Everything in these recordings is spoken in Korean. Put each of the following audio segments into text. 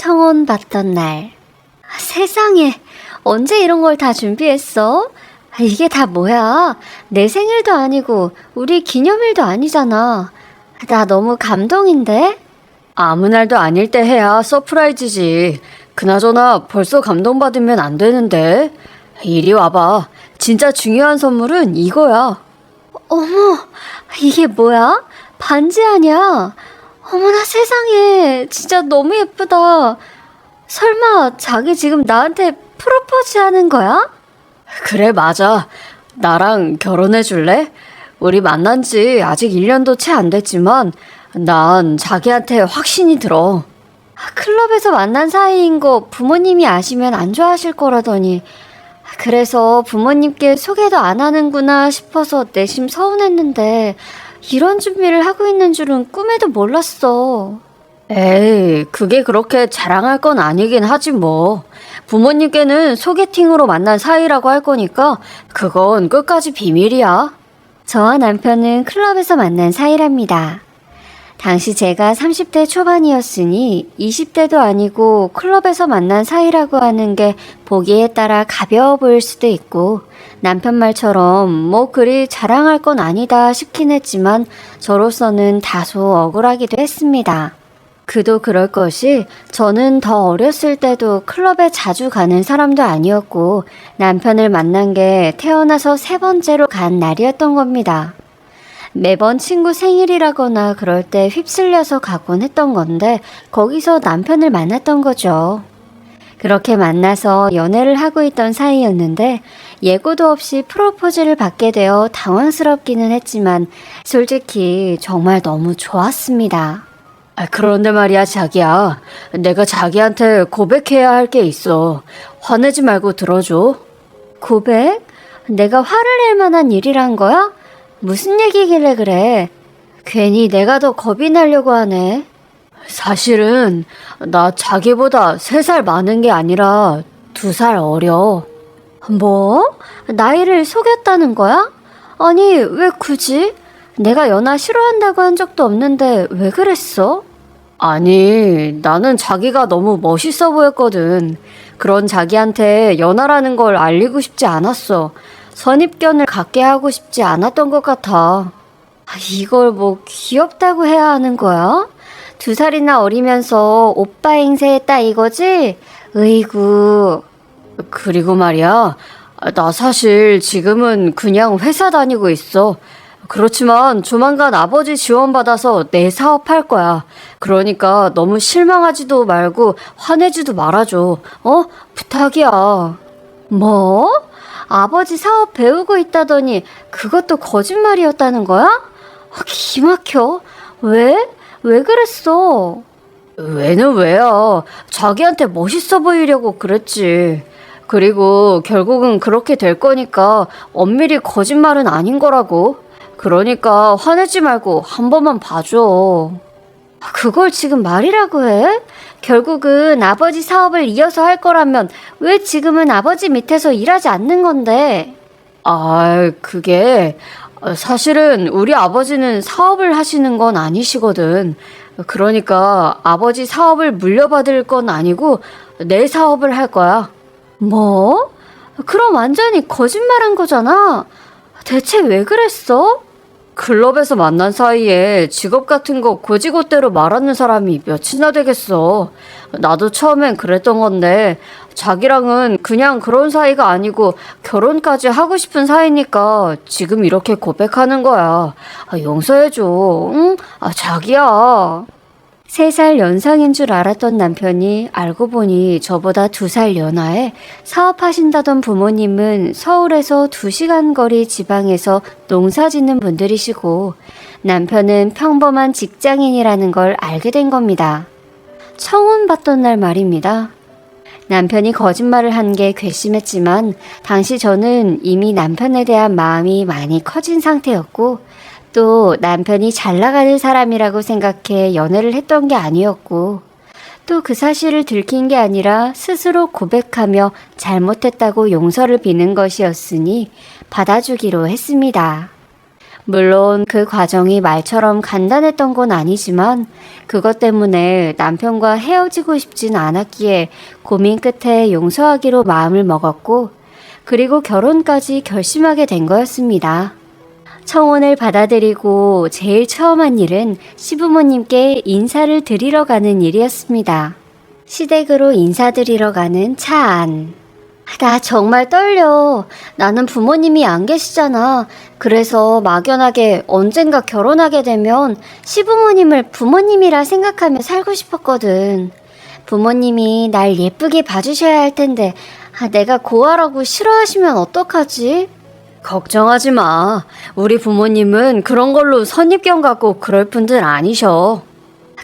청혼 받던 날. 세상에, 언제 이런 걸 다 준비했어? 이게 다 뭐야? 내 생일도 아니고 우리 기념일도 아니잖아. 나 너무 감동인데? 아무 날도 아닐 때 해야 서프라이즈지. 그나저나 벌써 감동받으면 안 되는데. 이리 와봐. 진짜 중요한 선물은 이거야. 어머, 이게 뭐야? 반지 아니야? 어머나 세상에, 진짜 너무 예쁘다. 설마 자기 지금 나한테 프로포즈 하는 거야? 그래, 맞아. 나랑 결혼해 줄래? 우리 만난 지 아직 1년도 채 안 됐지만 난 자기한테 확신이 들어. 클럽에서 만난 사이인 거 부모님이 아시면 안 좋아하실 거라더니, 그래서 부모님께 소개도 안 하는구나 싶어서 내심 서운했는데 이런 준비를 하고 있는 줄은 꿈에도 몰랐어. 에이, 그게 그렇게 자랑할 건 아니긴 하지 뭐. 부모님께는 소개팅으로 만난 사이라고 할 거니까 그건 끝까지 비밀이야. 저와 남편은 클럽에서 만난 사이랍니다. 당시 제가 30대 초반이었으니 20대도 아니고 클럽에서 만난 사이라고 하는 게 보기에 따라 가벼워 보일 수도 있고, 남편 말처럼 뭐 그리 자랑할 건 아니다 싶긴 했지만 저로서는 다소 억울하기도 했습니다. 그도 그럴 것이, 저는 더 어렸을 때도 클럽에 자주 가는 사람도 아니었고 남편을 만난 게 태어나서 3번째로 간 날이었던 겁니다. 매번 친구 생일이라거나 그럴 때 휩쓸려서 가곤 했던 건데 거기서 남편을 만났던 거죠. 그렇게 만나서 연애를 하고 있던 사이였는데 예고도 없이 프로포즈를 받게 되어 당황스럽기는 했지만 솔직히 정말 너무 좋았습니다. 그런데 말이야, 자기야. 내가 자기한테 고백해야 할 게 있어. 화내지 말고 들어줘. 고백? 내가 화를 낼 만한 일이란 거야? 무슨 얘기길래 그래? 괜히 내가 더 겁이 나려고 하네. 사실은 나 자기보다 3살 많은 게 아니라 2살 어려. 뭐? 나이를 속였다는 거야? 아니, 왜 굳이? 내가 연하 싫어한다고 한 적도 없는데 왜 그랬어? 아니, 나는 자기가 너무 멋있어 보였거든. 그런 자기한테 연하라는 걸 알리고 싶지 않았어. 선입견을 갖게 하고 싶지 않았던 것 같아. 이걸 뭐 귀엽다고 해야 하는 거야? 2살이나 어리면서 오빠 행세했다 이거지? 으이구. 그리고 말이야, 나 사실 지금은 그냥 회사 다니고 있어. 그렇지만 조만간 아버지 지원받아서 내 사업 할 거야. 그러니까 너무 실망하지도 말고 화내지도 말아줘. 부탁이야. 뭐? 아버지 사업 배우고 있다더니 그것도 거짓말이었다는 거야? 기막혀. 왜? 왜 그랬어? 왜는 왜야. 자기한테 멋있어 보이려고 그랬지. 그리고 결국은 그렇게 될 거니까 엄밀히 거짓말은 아닌 거라고. 그러니까 화내지 말고 한 번만 봐줘. 그걸 지금 말이라고 해? 결국은 아버지 사업을 이어서 할 거라면 왜 지금은 아버지 밑에서 일하지 않는 건데? 그게 사실은 우리 아버지는 사업을 하시는 건 아니시거든. 그러니까 아버지 사업을 물려받을 건 아니고 내 사업을 할 거야. 뭐? 그럼 완전히 거짓말한 거잖아. 대체 왜 그랬어? 클럽에서 만난 사이에 직업 같은 거 곧이곧대로 말하는 사람이 몇이나 되겠어. 나도 처음엔 그랬던 건데 자기랑은 그냥 그런 사이가 아니고 결혼까지 하고 싶은 사이니까 지금 이렇게 고백하는 거야. 용서해줘. 응? 자기야. 3살 연상인 줄 알았던 남편이 알고 보니 저보다 2살 연하에, 사업하신다던 부모님은 서울에서 2시간 거리 지방에서 농사 짓는 분들이시고 남편은 평범한 직장인이라는 걸 알게 된 겁니다. 청혼 받던 날 말입니다. 남편이 거짓말을 한 게 괘씸했지만 당시 저는 이미 남편에 대한 마음이 많이 커진 상태였고 또 남편이 잘 나가는 사람이라고 생각해 연애를 했던 게 아니었고 또 그 사실을 들킨 게 아니라 스스로 고백하며 잘못했다고 용서를 비는 것이었으니 받아주기로 했습니다. 물론 그 과정이 말처럼 간단했던 건 아니지만 그것 때문에 남편과 헤어지고 싶진 않았기에 고민 끝에 용서하기로 마음을 먹었고 그리고 결혼까지 결심하게 된 거였습니다. 청혼을 받아들이고 제일 처음 한 일은 시부모님께 인사를 드리러 가는 일이었습니다. 시댁으로 인사드리러 가는 차 안. 나 정말 떨려. 나는 부모님이 안 계시잖아. 그래서 막연하게 언젠가 결혼하게 되면 시부모님을 부모님이라 생각하며 살고 싶었거든. 부모님이 날 예쁘게 봐주셔야 할 텐데 내가 고아라고 싫어하시면 어떡하지? 걱정하지 마. 우리 부모님은 그런 걸로 선입견 갖고 그럴 분들 아니셔.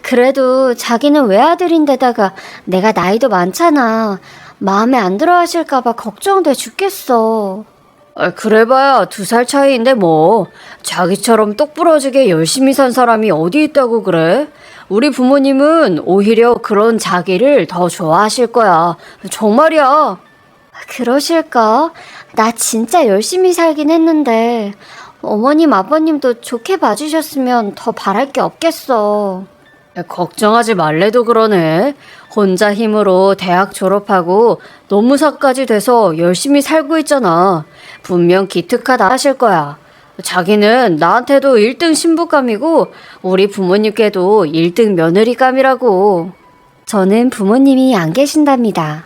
그래도 자기는 외아들인데다가 내가 나이도 많잖아. 마음에 안 들어 하실까봐 걱정돼 죽겠어. 그래봐야 2살 차이인데 뭐. 자기처럼 똑부러지게 열심히 산 사람이 어디 있다고 그래? 우리 부모님은 오히려 그런 자기를 더 좋아하실 거야. 정말이야. 그러실까? 나 진짜 열심히 살긴 했는데 어머님 아버님도 좋게 봐주셨으면 더 바랄 게 없겠어. 걱정하지 말래도 그러네. 혼자 힘으로 대학 졸업하고 노무사까지 돼서 열심히 살고 있잖아. 분명 기특하다 하실 거야. 자기는 나한테도 1등 신부감이고 우리 부모님께도 1등 며느리감이라고. 저는 부모님이 안 계신답니다.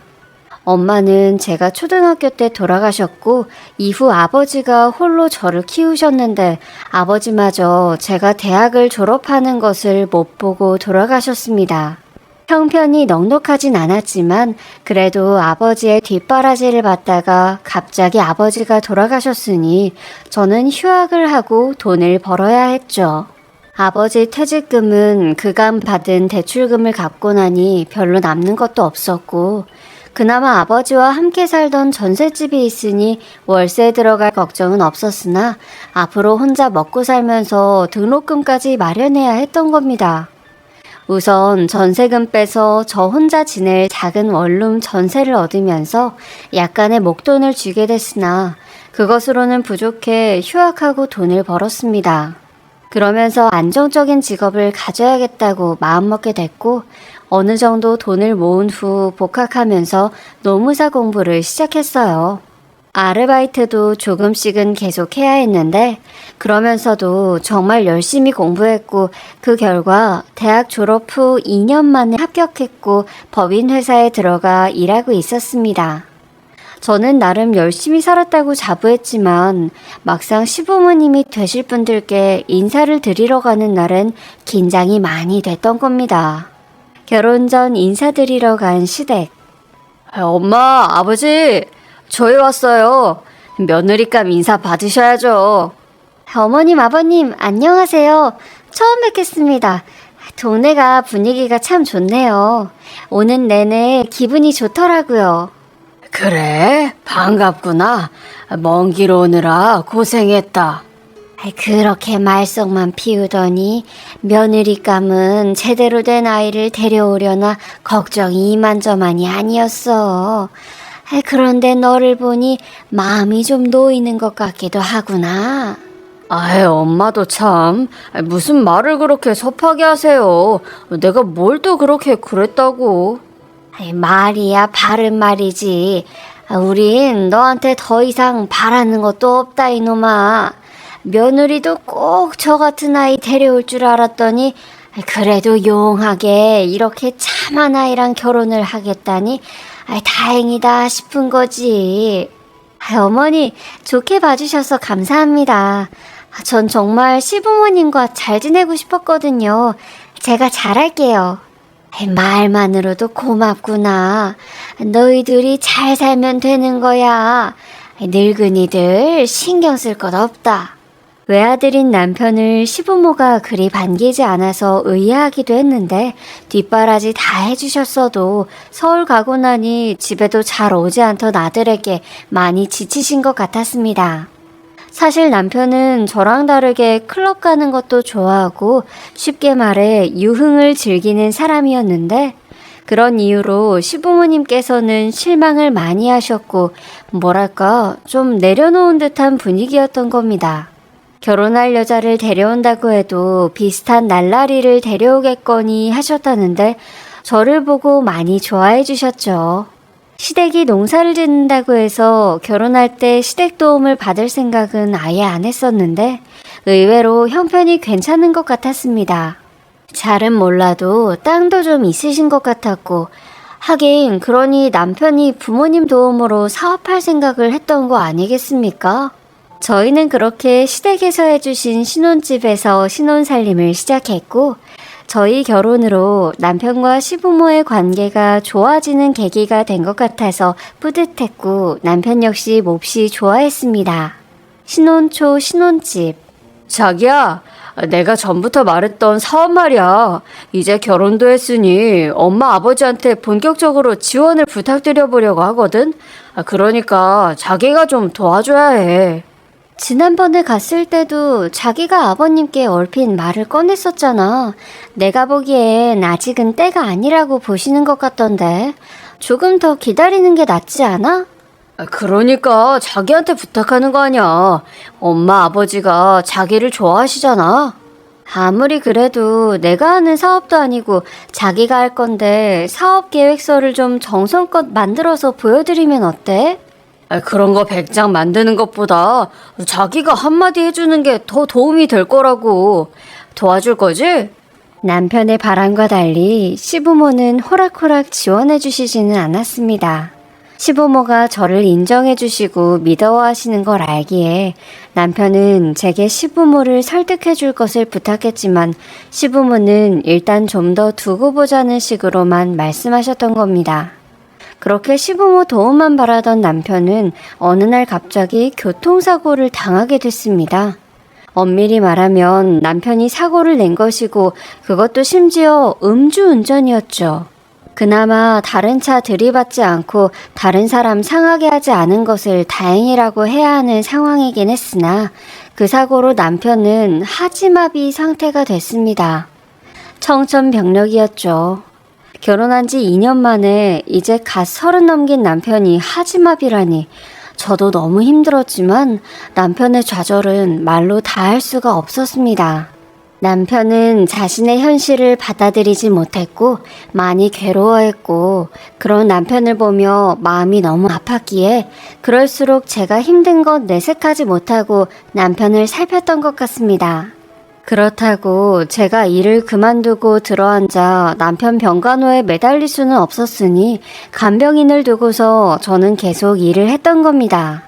엄마는 제가 초등학교 때 돌아가셨고 이후 아버지가 홀로 저를 키우셨는데 아버지마저 제가 대학을 졸업하는 것을 못 보고 돌아가셨습니다. 형편이 넉넉하진 않았지만 그래도 아버지의 뒷바라지를 받다가 갑자기 아버지가 돌아가셨으니 저는 휴학을 하고 돈을 벌어야 했죠. 아버지 퇴직금은 그간 받은 대출금을 갚고 나니 별로 남는 것도 없었고 그나마 아버지와 함께 살던 전셋집이 있으니 월세 들어갈 걱정은 없었으나 앞으로 혼자 먹고 살면서 등록금까지 마련해야 했던 겁니다. 우선 전세금 빼서 저 혼자 지낼 작은 원룸 전세를 얻으면서 약간의 목돈을 쥐게 됐으나 그것으로는 부족해 휴학하고 돈을 벌었습니다. 그러면서 안정적인 직업을 가져야겠다고 마음먹게 됐고 어느 정도 돈을 모은 후 복학하면서 노무사 공부를 시작했어요. 아르바이트도 조금씩은 계속 해야 했는데 그러면서도 정말 열심히 공부했고 그 결과 대학 졸업 후 2년 만에 합격했고 법인회사에 들어가 일하고 있었습니다. 저는 나름 열심히 살았다고 자부했지만 막상 시부모님이 되실 분들께 인사를 드리러 가는 날은 긴장이 많이 됐던 겁니다. 결혼 전 인사드리러 간 시댁. 엄마, 아버지, 저희 왔어요. 며느리감 인사 받으셔야죠. 어머님, 아버님, 안녕하세요. 처음 뵙겠습니다. 동네가 분위기가 참 좋네요. 오는 내내 기분이 좋더라고요. 그래? 반갑구나. 먼 길 오느라 고생했다. 그렇게 말썽만 피우더니 며느리감은 제대로 된 아이를 데려오려나 걱정이 이만저만이 아니었어. 그런데 너를 보니 마음이 좀 놓이는 것 같기도 하구나. 엄마도 참 무슨 말을 그렇게 섭하게 하세요. 내가 뭘 또 그렇게 그랬다고. 말이야 바른 말이지. 우린 너한테 더 이상 바라는 것도 없다 이놈아. 며느리도 꼭 저 같은 아이 데려올 줄 알았더니 그래도 용하게 이렇게 참한 아이랑 결혼을 하겠다니 다행이다 싶은 거지. 어머니 좋게 봐주셔서 감사합니다. 전 정말 시부모님과 잘 지내고 싶었거든요. 제가 잘할게요. 말만으로도 고맙구나. 너희들이 잘 살면 되는 거야. 늙은이들 신경 쓸 것 없다. 외아들인 남편을 시부모가 그리 반기지 않아서 의아하기도 했는데 뒷바라지 다 해주셨어도 서울 가고 나니 집에도 잘 오지 않던 아들에게 많이 지치신 것 같았습니다. 사실 남편은 저랑 다르게 클럽 가는 것도 좋아하고 쉽게 말해 유흥을 즐기는 사람이었는데 그런 이유로 시부모님께서는 실망을 많이 하셨고 뭐랄까 좀 내려놓은 듯한 분위기였던 겁니다. 결혼할 여자를 데려온다고 해도 비슷한 날라리를 데려오겠거니 하셨다는데 저를 보고 많이 좋아해 주셨죠. 시댁이 농사를 짓는다고 해서 결혼할 때 시댁 도움을 받을 생각은 아예 안 했었는데 의외로 형편이 괜찮은 것 같았습니다. 잘은 몰라도 땅도 좀 있으신 것 같았고 하긴 그러니 남편이 부모님 도움으로 사업할 생각을 했던 거 아니겠습니까? 저희는 그렇게 시댁에서 해주신 신혼집에서 신혼살림을 시작했고 저희 결혼으로 남편과 시부모의 관계가 좋아지는 계기가 된 것 같아서 뿌듯했고 남편 역시 몹시 좋아했습니다. 신혼 초 신혼집. 자기야, 내가 전부터 말했던 사업 말이야. 이제 결혼도 했으니 엄마 아버지한테 본격적으로 지원을 부탁드려 보려고 하거든. 그러니까 자기가 좀 도와줘야 해. 지난번에 갔을 때도 자기가 아버님께 얼핏 말을 꺼냈었잖아. 내가 보기엔 아직은 때가 아니라고 보시는 것 같던데. 조금 더 기다리는 게 낫지 않아? 그러니까 자기한테 부탁하는 거 아니야. 엄마 아버지가 자기를 좋아하시잖아. 아무리 그래도 내가 하는 사업도 아니고 자기가 할 건데 사업 계획서를 좀 정성껏 만들어서 보여드리면 어때? 그런 거 100장 만드는 것보다 자기가 한마디 해주는 게 더 도움이 될 거라고. 도와줄 거지? 남편의 바람과 달리 시부모는 호락호락 지원해 주시지는 않았습니다. 시부모가 저를 인정해 주시고 믿어하시는 걸 알기에 남편은 제게 시부모를 설득해 줄 것을 부탁했지만 시부모는 일단 좀 더 두고 보자는 식으로만 말씀하셨던 겁니다. 그렇게 시부모 도움만 바라던 남편은 어느 날 갑자기 교통사고를 당하게 됐습니다. 엄밀히 말하면 남편이 사고를 낸 것이고 그것도 심지어 음주운전이었죠. 그나마 다른 차 들이받지 않고 다른 사람 상하게 하지 않은 것을 다행이라고 해야 하는 상황이긴 했으나 그 사고로 남편은 하지마비 상태가 됐습니다. 청천벽력이었죠. 결혼한 지 2년 만에 이제 갓 30 넘긴 남편이 하지마비라니 저도 너무 힘들었지만 남편의 좌절은 말로 다 할 수가 없었습니다. 남편은 자신의 현실을 받아들이지 못했고 많이 괴로워했고 그런 남편을 보며 마음이 너무 아팠기에 그럴수록 제가 힘든 것 내색하지 못하고 남편을 살폈던 것 같습니다. 그렇다고 제가 일을 그만두고 들어앉아 남편 병간호에 매달릴 수는 없었으니 간병인을 두고서 저는 계속 일을 했던 겁니다.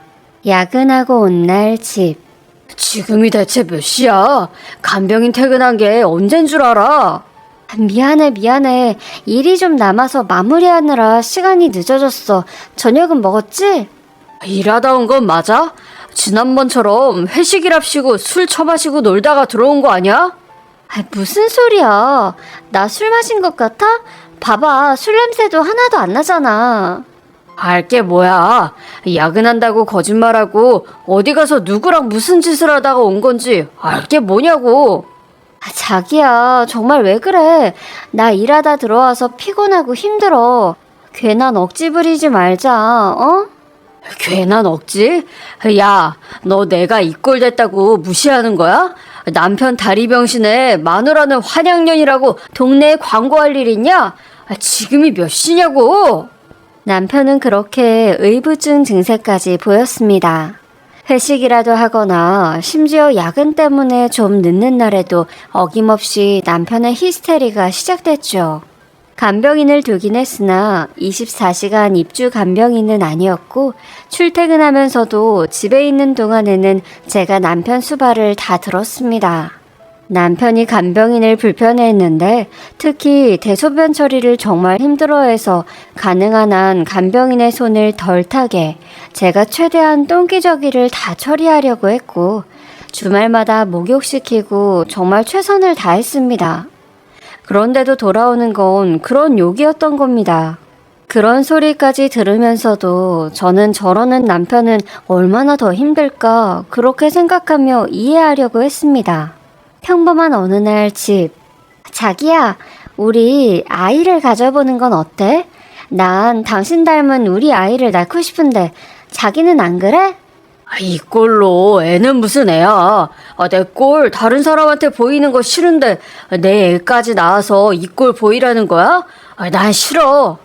야근하고 온 날 집. 지금이 대체 몇 시야? 간병인 퇴근한 게 언젠 줄 알아? 미안해. 일이 좀 남아서 마무리하느라 시간이 늦어졌어. 저녁은 먹었지? 일하다 온 건 맞아? 지난번처럼 회식이랍시고 술 처마시고 놀다가 들어온 거 아니야? 무슨 소리야. 나 술 마신 것 같아? 봐봐, 술 냄새도 하나도 안 나잖아. 알게 뭐야. 야근한다고 거짓말하고 어디 가서 누구랑 무슨 짓을 하다가 온 건지 알게 뭐냐고. 자기야, 정말 왜 그래? 나 일하다 들어와서 피곤하고 힘들어. 괜한 억지 부리지 말자, 어? 괜한 억지? 야, 너 내가 이 꼴 됐다고 무시하는 거야? 남편 다리병신에 마누라는 환양년이라고 동네에 광고할 일 있냐? 지금이 몇 시냐고? 남편은 그렇게 의부증 증세까지 보였습니다. 회식이라도 하거나 심지어 야근 때문에 좀 늦는 날에도 어김없이 남편의 히스테리가 시작됐죠. 간병인을 두긴 했으나 24시간 입주 간병인은 아니었고 출퇴근하면서도 집에 있는 동안에는 제가 남편 수발을 다 들었습니다. 남편이 간병인을 불편해했는데 특히 대소변 처리를 정말 힘들어해서 가능한 한 간병인의 손을 덜 타게 제가 최대한 똥기저귀를 다 처리하려고 했고 주말마다 목욕시키고 정말 최선을 다했습니다. 그런데도 돌아오는 건 그런 욕이었던 겁니다. 그런 소리까지 들으면서도 저는 저러는 남편은 얼마나 더 힘들까 그렇게 생각하며 이해하려고 했습니다. 평범한 어느 날 집. 자기야, 우리 아이를 가져보는 건 어때? 난 당신 닮은 우리 아이를 낳고 싶은데 자기는 안 그래? 이 꼴로 애는 무슨 애야. 내 꼴 다른 사람한테 보이는 거 싫은데 내 애까지 낳아서 이 꼴 보이라는 거야? 난 싫어.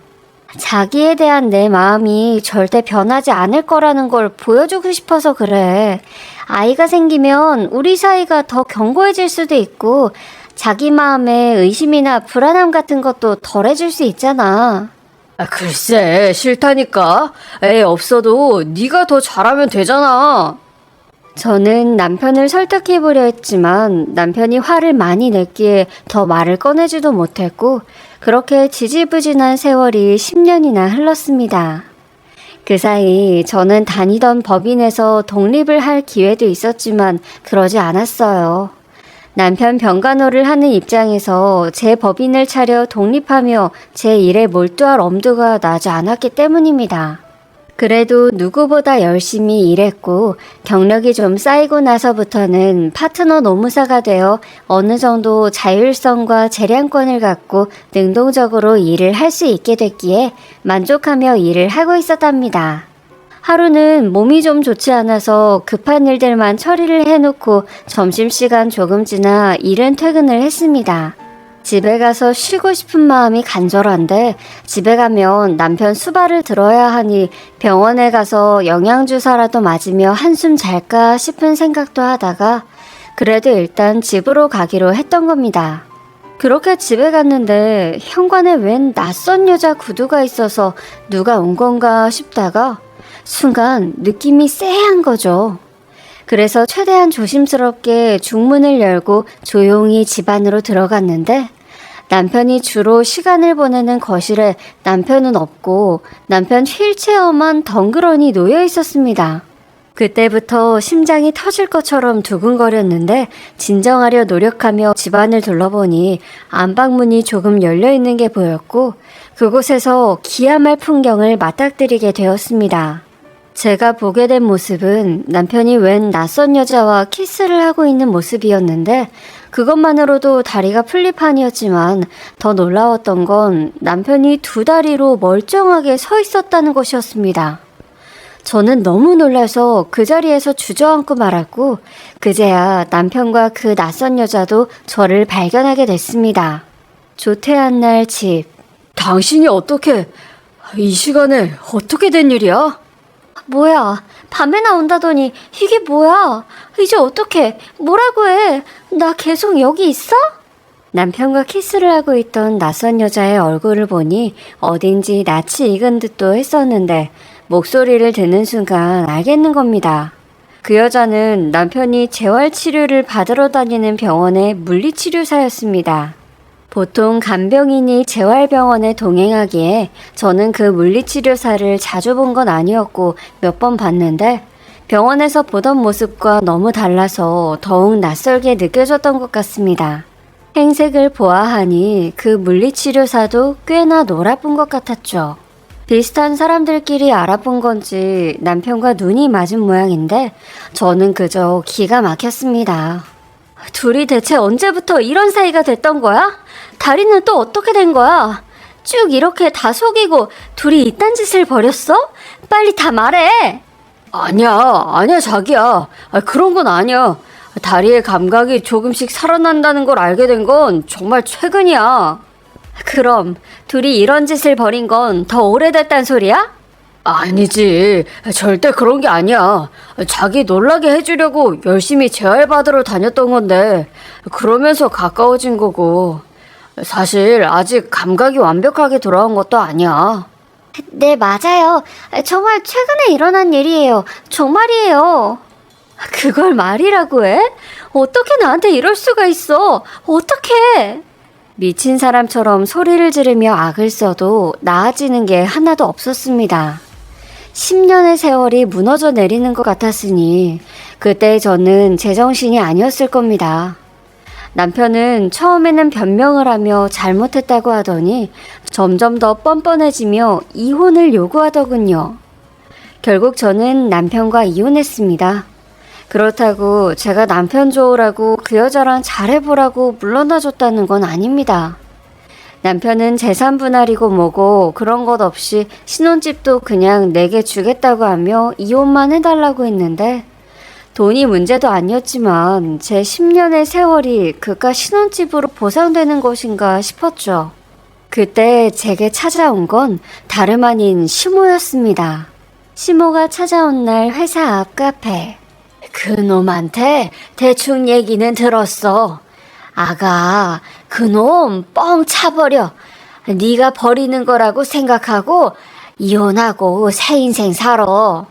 자기에 대한 내 마음이 절대 변하지 않을 거라는 걸 보여주고 싶어서 그래. 아이가 생기면 우리 사이가 더 견고해질 수도 있고 자기 마음에 의심이나 불안함 같은 것도 덜해질 수 있잖아. 글쎄, 싫다니까. 애 없어도 네가 더 잘하면 되잖아. 저는 남편을 설득해보려 했지만 남편이 화를 많이 냈기에 더 말을 꺼내지도 못했고 그렇게 지지부진한 세월이 10년이나 흘렀습니다. 그 사이 저는 다니던 법인에서 독립을 할 기회도 있었지만 그러지 않았어요. 남편 병간호를 하는 입장에서 제 법인을 차려 독립하며 제 일에 몰두할 엄두가 나지 않았기 때문입니다. 그래도 누구보다 열심히 일했고 경력이 좀 쌓이고 나서부터는 파트너 노무사가 되어 어느 정도 자율성과 재량권을 갖고 능동적으로 일을 할 수 있게 됐기에 만족하며 일을 하고 있었답니다. 하루는 몸이 좀 좋지 않아서 급한 일들만 처리를 해놓고 점심시간 조금 지나 이른 퇴근을 했습니다. 집에 가서 쉬고 싶은 마음이 간절한데 집에 가면 남편 수발을 들어야 하니 병원에 가서 영양주사라도 맞으며 한숨 잘까 싶은 생각도 하다가 그래도 일단 집으로 가기로 했던 겁니다. 그렇게 집에 갔는데 현관에 웬 낯선 여자 구두가 있어서 누가 온 건가 싶다가 순간 느낌이 쎄한 거죠. 그래서 최대한 조심스럽게 중문을 열고 조용히 집 안으로 들어갔는데 남편이 주로 시간을 보내는 거실에 남편은 없고 남편 휠체어만 덩그러니 놓여 있었습니다. 그때부터 심장이 터질 것처럼 두근거렸는데 진정하려 노력하며 집안을 둘러보니 안방문이 조금 열려있는 게 보였고 그곳에서 기야말 풍경을 맞닥뜨리게 되었습니다. 제가 보게 된 모습은 남편이 웬 낯선 여자와 키스를 하고 있는 모습이었는데 그것만으로도 다리가 풀릴 판이었지만 더 놀라웠던 건 남편이 두 다리로 멀쩡하게 서 있었다는 것이었습니다. 저는 너무 놀라서 그 자리에서 주저앉고 말았고 그제야 남편과 그 낯선 여자도 저를 발견하게 됐습니다. 조퇴한 날 집. 당신이 어떻게 이 시간에 어떻게 된 일이야? 뭐야, 밤에 나온다더니 이게 뭐야? 이제 어떡해? 뭐라고 해? 나 계속 여기 있어? 남편과 키스를 하고 있던 낯선 여자의 얼굴을 보니 어딘지 낯이 익은 듯도 했었는데 목소리를 듣는 순간 알겠는 겁니다. 그 여자는 남편이 재활치료를 받으러 다니는 병원의 물리치료사였습니다. 보통 간병인이 재활병원에 동행하기에 저는 그 물리치료사를 자주 본 건 아니었고 몇 번 봤는데 병원에서 보던 모습과 너무 달라서 더욱 낯설게 느껴졌던 것 같습니다. 행색을 보아하니 그 물리치료사도 꽤나 놀아본 것 같았죠. 비슷한 사람들끼리 알아본 건지 남편과 눈이 맞은 모양인데 저는 그저 기가 막혔습니다. 둘이 대체 언제부터 이런 사이가 됐던 거야? 다리는 또 어떻게 된 거야? 쭉 이렇게 다 속이고 둘이 이딴 짓을 벌였어? 빨리 다 말해! 아니야, 자기야. 그런 건 아니야. 다리의 감각이 조금씩 살아난다는 걸 알게 된 건 정말 최근이야. 그럼 둘이 이런 짓을 벌인 건 더 오래됐단 소리야? 아니지. 절대 그런 게 아니야. 자기 놀라게 해주려고 열심히 재활받으러 다녔던 건데 그러면서 가까워진 거고 사실 아직 감각이 완벽하게 돌아온 것도 아니야. 네, 맞아요. 정말 최근에 일어난 일이에요. 정말이에요. 그걸 말이라고 해? 어떻게 나한테 이럴 수가 있어? 어떻게? 미친 사람처럼 소리를 지르며 악을 써도 나아지는 게 하나도 없었습니다. 10년의 세월이 무너져 내리는 것 같았으니 그때 저는 제정신이 아니었을 겁니다. 남편은 처음에는 변명을 하며 잘못했다고 하더니 점점 더 뻔뻔해지며 이혼을 요구하더군요. 결국 저는 남편과 이혼했습니다. 그렇다고 제가 남편 좋으라고 그 여자랑 잘해보라고 물러나줬다는 건 아닙니다. 남편은 재산 분할이고 뭐고 그런 것 없이 신혼집도 그냥 내게 주겠다고 하며 이혼만 해달라고 했는데 돈이 문제도 아니었지만 제 10년의 세월이 그깟 신혼집으로 보상되는 것인가 싶었죠. 그때 제게 찾아온 건 다름 아닌 시모였습니다. 시모가 찾아온 날 회사 앞 카페. 그놈한테 대충 얘기는 들었어. 아가, 그놈 뻥 차버려. 네가 버리는 거라고 생각하고 이혼하고 새 인생 살아.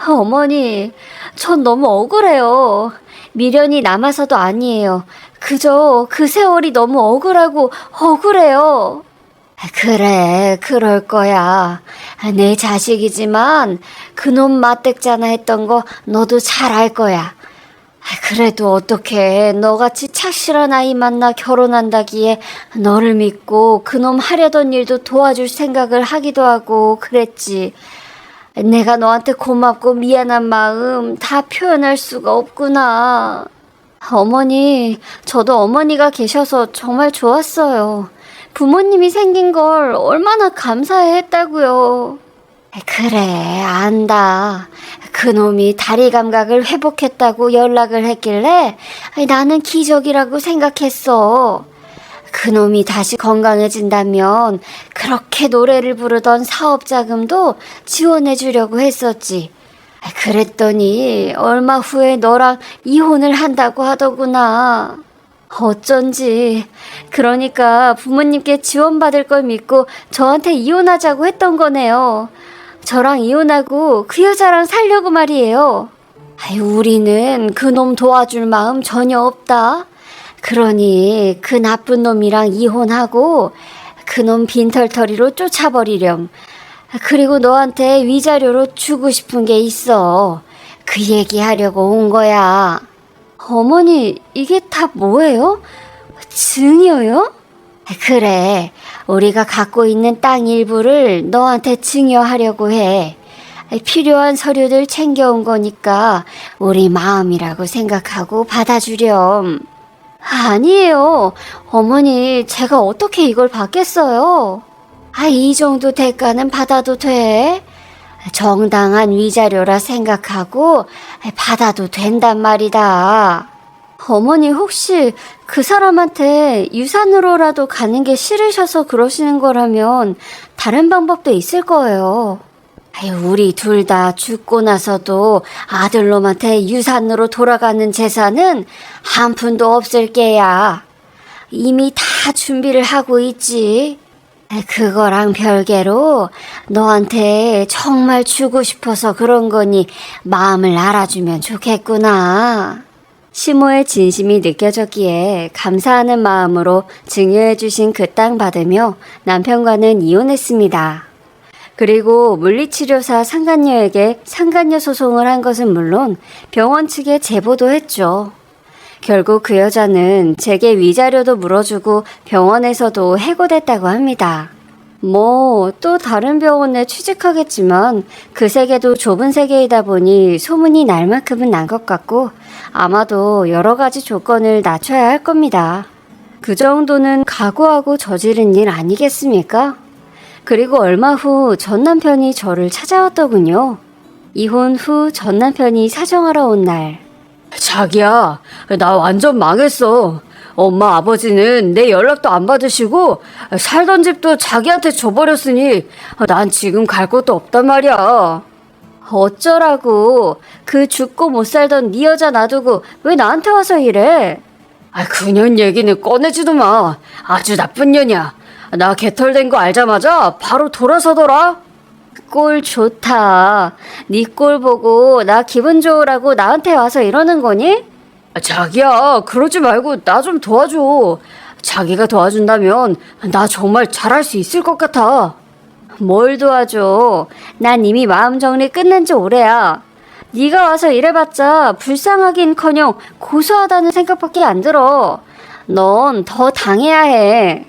어머니, 전 너무 억울해요. 미련이 남아서도 아니에요. 그저 그 세월이 너무 억울해요. 그래, 그럴 거야. 내 자식이지만 그놈 맞댔잖아 했던 거 너도 잘 알 거야. 그래도 어떡해. 너같이 착실한 아이 만나 결혼한다기에 너를 믿고 그놈 하려던 일도 도와줄 생각을 하기도 하고 그랬지. 내가 너한테 고맙고 미안한 마음 다 표현할 수가 없구나. 어머니, 저도 어머니가 계셔서 정말 좋았어요. 부모님이 생긴 걸 얼마나 감사해 했다고요. 그래, 안다. 그놈이 다리 감각을 회복했다고 연락을 했길래 나는 기적이라고 생각했어. 그놈이 다시 건강해진다면 그렇게 노래를 부르던 사업 자금도 지원해 주려고 했었지. 그랬더니 얼마 후에 너랑 이혼을 한다고 하더구나. 어쩐지. 그러니까 부모님께 지원받을 걸 믿고 저한테 이혼하자고 했던 거네요. 저랑 이혼하고 그 여자랑 살려고 말이에요. 우리는 그놈 도와줄 마음 전혀 없다. 그러니 그 나쁜 놈이랑 이혼하고 그놈 빈털터리로 쫓아버리렴. 그리고 너한테 위자료로 주고 싶은 게 있어. 그 얘기하려고 온 거야. 어머니, 이게 다 뭐예요? 증여요? 그래, 우리가 갖고 있는 땅 일부를 너한테 증여하려고 해. 필요한 서류들 챙겨온 거니까 우리 마음이라고 생각하고 받아주렴. 아니에요. 어머니, 제가 어떻게 이걸 받겠어요? 이 정도 대가는 받아도 돼. 정당한 위자료라 생각하고 받아도 된단 말이다. 어머니, 혹시 그 사람한테 유산으로라도 가는 게 싫으셔서 그러시는 거라면 다른 방법도 있을 거예요. 우리 둘 다 죽고 나서도 아들놈한테 유산으로 돌아가는 재산은 한 푼도 없을 게야. 이미 다 준비를 하고 있지. 그거랑 별개로 너한테 정말 주고 싶어서 그런 거니 마음을 알아주면 좋겠구나. 시모의 진심이 느껴졌기에 감사하는 마음으로 증여해 주신 그 땅 받으며 남편과는 이혼했습니다. 그리고 물리치료사 상간녀에게 상간녀 소송을 한 것은 물론 병원 측에 제보도 했죠. 결국 그 여자는 제게 위자료도 물어주고 병원에서도 해고됐다고 합니다. 또 다른 병원에 취직하겠지만 그 세계도 좁은 세계이다 보니 소문이 날 만큼은 난 것 같고 아마도 여러 가지 조건을 낮춰야 할 겁니다. 그 정도는 각오하고 저지른 일 아니겠습니까? 그리고 얼마 후 전 남편이 저를 찾아왔더군요. 이혼 후 전 남편이 사정하러 온 날. 자기야, 나 완전 망했어. 엄마 아버지는 내 연락도 안 받으시고 살던 집도 자기한테 줘버렸으니 난 지금 갈 곳도 없단 말이야. 어쩌라고. 그 죽고 못 살던 네 여자 놔두고 왜 나한테 와서 이래? 그년 얘기는 꺼내지도 마. 아주 나쁜 년이야. 나 개털된 거 알자마자 바로 돌아서더라. 꼴 좋다. 네 꼴 보고 나 기분 좋으라고 나한테 와서 이러는 거니? 자기야, 그러지 말고 나 좀 도와줘. 자기가 도와준다면 나 정말 잘할 수 있을 것 같아. 뭘 도와줘. 난 이미 마음 정리 끝낸 지 오래야. 네가 와서 이래봤자 불쌍하긴커녕 고소하다는 생각밖에 안 들어. 넌 더 당해야 해.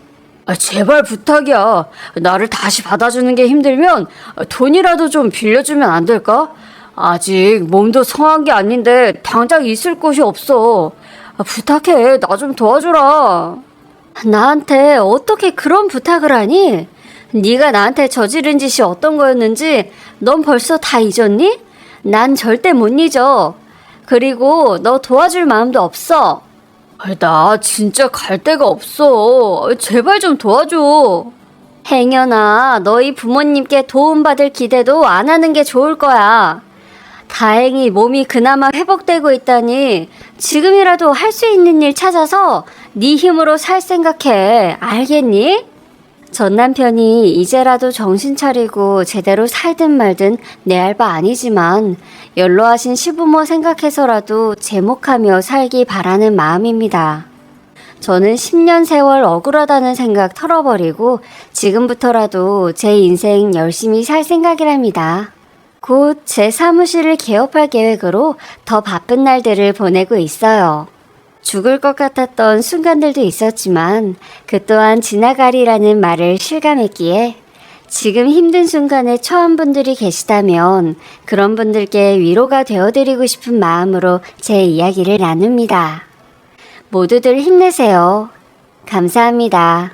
제발 부탁이야. 나를 다시 받아주는 게 힘들면 돈이라도 좀 빌려주면 안 될까? 아직 몸도 성한 게 아닌데 당장 있을 곳이 없어. 부탁해. 나 좀 도와줘라. 나한테 어떻게 그런 부탁을 하니? 네가 나한테 저지른 짓이 어떤 거였는지 넌 벌써 다 잊었니? 난 절대 못 잊어. 그리고 너 도와줄 마음도 없어. 나 진짜 갈 데가 없어. 제발 좀 도와줘. 행여나 너희 부모님께 도움받을 기대도 안 하는 게 좋을 거야. 다행히 몸이 그나마 회복되고 있다니 지금이라도 할 수 있는 일 찾아서 네 힘으로 살 생각해. 알겠니? 전 남편이 이제라도 정신 차리고 제대로 살든 말든 내 알 바 아니지만 연로하신 시부모 생각해서라도 제목하며 살기 바라는 마음입니다. 저는 10년 세월 억울하다는 생각 털어버리고 지금부터라도 제 인생 열심히 살 생각이랍니다. 곧 제 사무실을 개업할 계획으로 더 바쁜 날들을 보내고 있어요. 죽을 것 같았던 순간들도 있었지만 그 또한 지나가리라는 말을 실감했기에 지금 힘든 순간에 처한 분들이 계시다면 그런 분들께 위로가 되어드리고 싶은 마음으로 제 이야기를 나눕니다. 모두들 힘내세요. 감사합니다.